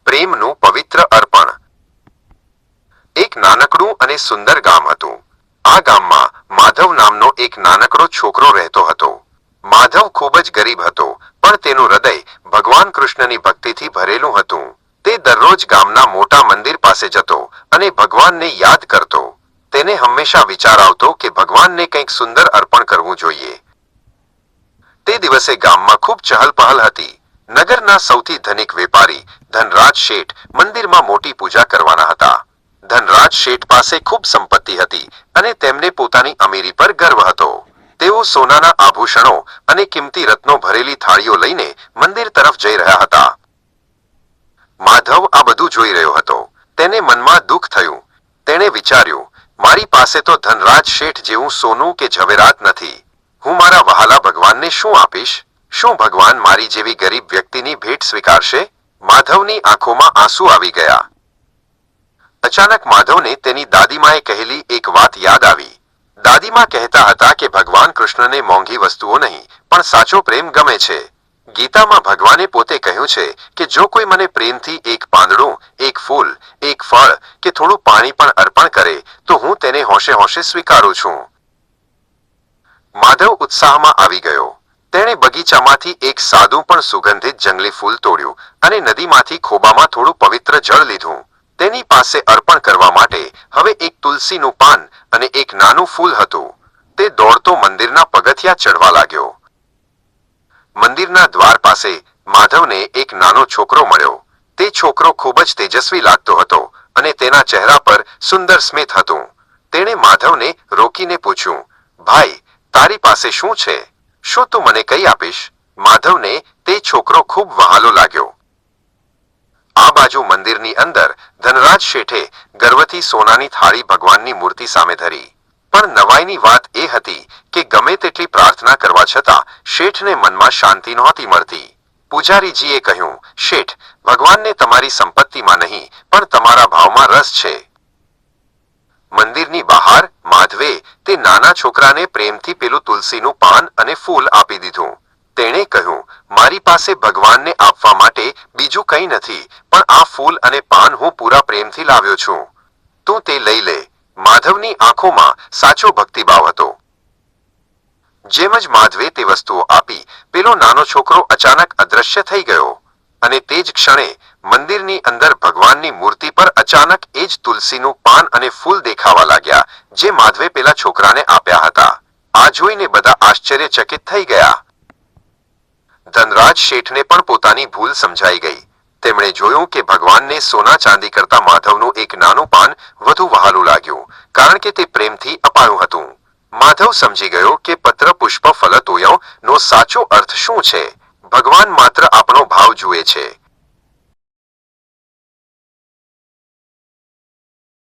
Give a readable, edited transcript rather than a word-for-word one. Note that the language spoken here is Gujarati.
પ્રેમનું પવિત્ર અર્પણ। એક નાનકડું અને સુંદર ગામ હતું। આ ગામમાં માધવ નામનો એક નાનકડો છોકરો રહેતો હતો। માધવ ખૂબ જ ગરીબ હતો, પણ તેનું હૃદય ભગવાન કૃષ્ણની ભક્તિથી ભરેલું હતું। તે દરરોજ ગામના મોટા મંદિર પાસે જતો અને ભગવાનને યાદ કરતો। તેને હંમેશા વિચાર આવતો કે ભગવાનને કંઈક સુંદર અર્પણ કરવું જોઈએ। તે દિવસે ગામમાં ખૂબ ચહલ-પહલ હતી। નગરના સૌથી ધનિક વેપારી ધનરાજ શેઠ મંદિરમાં મોટી પૂજા કરવાના હતા। ધનરાજ શેઠ પાસે ખૂબ સંપત્તિ હતી અને તેમને પોતાની અમીરી પર ગર્વ હતો। તેઓ સોનાના આભૂષણો અને કિંમતી રત્નો ભરેલી થાળીઓ લઈને મંદિર તરફ જઈ રહ્યા હતા। માધવ આ બધું જોઈ રહ્યો હતો। તેને મનમાં દુઃખ થયું। તેણે વિચાર્યું, મારી પાસે તો ધનરાજ શેઠ જેવું સોનું કે ઝવેરાત નથી। હું મારા વહાલા ભગવાનને શું આપીશ? શું ભગવાન મારી જેવી ગરીબ વ્યક્તિની ભેટ સ્વીકારશે? માધવની આંખોમાં આંસુ આવી ગયા। અચાનક માધવને તેની દાદીમાએ કહેલી એક વાત યાદ આવી। દાદીમા કહેતા હતા કે ભગવાન કૃષ્ણને મોંઘી વસ્તુઓ નહીં, પણ સાચો પ્રેમ ગમે છે। ગીતામાં ભગવાને પોતે કહ્યું છે કે જો કોઈ મને પ્રેમથી એક પાંદડું, એક ફૂલ, એક ફળ કે થોડું પાણી પણ અર્પણ કરે તો હું તેને હોંશે હોંશે સ્વીકારું છું। માધવ ઉત્સાહમાં આવી ગયો। તેણે બગીચામાંથી એક સાદું પણ સુગંધિત જંગલી ફૂલ તોડ્યું અને નદીમાંથી ખોબામાં થોડું પવિત્ર જળ લીધું। તેની પાસે અર્પણ કરવા માટે હવે એક તુલસીનું પાન અને એક નાનું ફૂલ હતું। તે દોડતો મંદિરના પગથિયાં ચડવા લાગ્યો। મંદિરના દ્વાર પાસે માધવને એક નાનો છોકરો મળ્યો। તે છોકરો ખૂબ જ તેજસ્વી લાગતો હતો અને તેના ચહેરા પર સુંદર સ્મિત હતું। તેણે માધવને રોકીને પૂછ્યું, ભાઈ, તારી પાસે શું છે? શું તું મને કંઈ આપીશ? માધવને તે છોકરો ખૂબ વહાલો લાગ્યો। આ બાજુ મંદિરની અંદર ધનરાજ શેઠે ગર્વથી સોનાની થાળી ભગવાનની મૂર્તિ સામે ધરી। પણ નવાઈની વાત એ હતી કે ગમે તેટલી પ્રાર્થના કરવા છતાં શેઠને મનમાં શાંતિ નહોતી મળતી। પૂજારીજીએ કહ્યું, શેઠ, ભગવાનને તમારી સંપત્તિમાં નહીં પણ તમારા ભાવમાં રસ છે। મંદિરની બહાર માધવે તે નાના છોકરાને પ્રેમથી પેલું તુલસીનું પાન અને ફૂલ આપી દીધું। તેણે કહ્યું, મારી પાસે ભગવાનને આપવા માટે બીજું કંઈ નથી, પણ આ ફૂલ અને પાન હું પૂરા પ્રેમથી લાવ્યો છું। તું તે લઈ લે। માધવની આંખોમાં સાચો ભક્તિભાવ હતો। જેમ જ માધવે તે વસ્તુઓ આપી, પેલો નાનો છોકરો અચાનક અદૃશ્ય થઈ ગયો અને તે જ ક્ષણે મંદિરની અંદર ભગવાનની મૂર્તિ પર અચાનક એ જ તુલસીનું પાન અને ફૂલ દેખાવા લાગ્યા, જે માધવે પેલા છોકરાને આપ્યા હતા। આ જોઈને બધા આશ્ચર્યચકિત થઈ ગયા। ધનરાજ શેઠને પણ પોતાની ભૂલ સમજાઈ ગઈ। તેમણે જોયું કે ભગવાનને સોના ચાંદી કરતા માધવનું એક નાનું પાન વધુ વહાલું લાગ્યું, કારણ કે તે પ્રેમથી અપાયું હતું। માધવ સમજી ગયો કે પત્ર પુષ્પ ફલ તોયો નો સાચો અર્થ શું છે। ભગવાન માત્ર આપણો ભાવ જુએ છે।